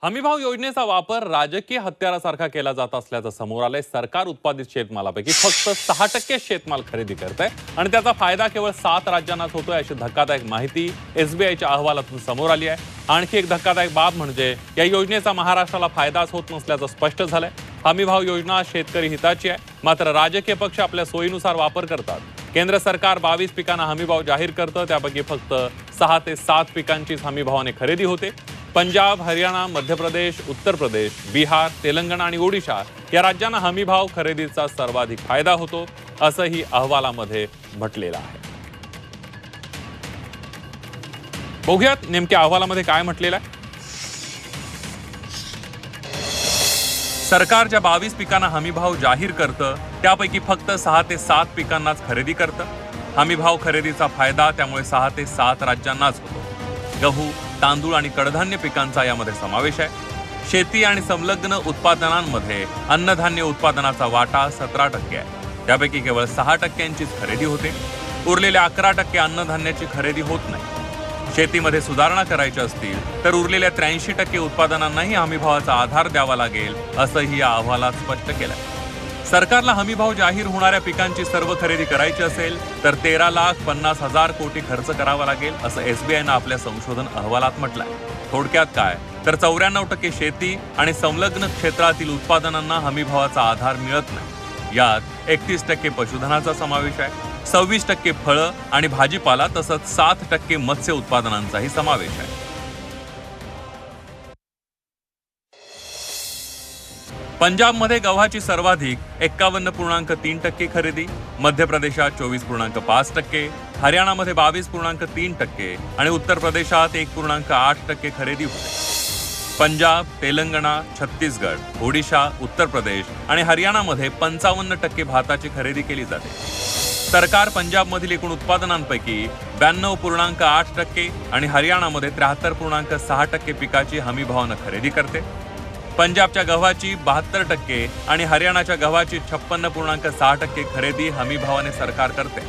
हमीभाव योजनेचा वापर राजकीय हत्यारासारखा केला जात असल्याचं समोर आलंय। सरकार उत्पादित शेतमालापैकी फक्त 6% शेतमाल खरेदी करतंय आणि त्याचा फायदा केवळ 7 राज्यांनाच होतोय, अशी धक्कादायक माहिती एसबीआयच्या अहवालातून समोर आली आहे। आणखी एक धक्कादायक बाब म्हणजे या योजनेचा महाराष्ट्राला फायदाच होत नसल्याचं स्पष्ट झालंय। हमीभाव योजना शेतकरी हिताची आहे, मात्र राजकीय पक्ष आपल्या सोयीनुसार वापर करतात। केंद्र सरकार 22 पिकांना हमीभाव जाहीर करतं, त्यापैकी फक्त 6 ते 7 पिकांचीच हमीभावाने खरेदी होते। पंजाब, हरियाणा, मध्य प्रदेश, उत्तर प्रदेश, बिहार, तेलंगणा आणि ओडिशा या राज्यांना हमीभाव खरेदीचा सर्वाधिक फायदा होतो, असंही अहवालामध्ये म्हटलेलं आहे। बघूयात नेमक्या अहवालामध्ये काय म्हटलेलं आहे। सरकार ज्या 22 पिकांना हमीभाव जाहीर करतं, त्यापैकी फक्त 6 ते 7 पिकांनाच खरेदी करतं। हमीभाव खरेदीचा फायदा त्यामुळे 6 ते 7 राज्यांनाच होतो। गहू, तांदूळ आणि कडधान्य पिकांचा यामध्ये समावेश आहे। शेती आणि संलग्न उत्पादनांमध्ये अन्नधान्य उत्पादनाचा वाटा 17% आहे, त्यापैकी केवळ 6%चीच खरेदी होते। उरलेल्या 11% अन्नधान्याची खरेदी होत नाही। शेतीमध्ये सुधारणा करायच्या असतील तर उरलेल्या 83% उत्पादनांनाही हमीभावाचा आधार द्यावा लागेल, असंही या अहवालात स्पष्ट केलंय। सरकारला हमीभाव जाहीर होणाऱ्या पिकांची सर्व खरेदी करायची असेल तर 13,50,000 कोटी खर्च करावा लागेल, असं एसबीआयनं आपल्या संशोधन अहवालात म्हटलंय। थोडक्यात काय तर 94% शेती आणि संलग्न क्षेत्रातील उत्पादनांना हमीभावाचा आधार मिळत नाही। यात 31% पशुधनाचा समावेश आहे, 26% फळं आणि भाजीपाला तसंच 7% मत्स्य उत्पादनांचाही समावेश आहे। पंजाबमध्ये गव्हाची सर्वाधिक 51.3% खरेदी, मध्य प्रदेशात 24.5%, हरियाणामध्ये 22.3% आणि उत्तर प्रदेशात 1.8% खरेदी होते। पंजाब, तेलंगणा, छत्तीसगड, ओडिशा, उत्तर प्रदेश आणि हरियाणामध्ये 55% भाताची खरेदी केली जाते। सरकार पंजाबमधील एकूण उत्पादनांपैकी 92.8% आणि हरियाणामध्ये 73.6% पिकाची हमीभावानं खरेदी करते। पंजाबच्या गव्हाची 72% आणि हरियाणाच्या गव्हाची 56.6% खरेदी हमीभावाने सरकार करते।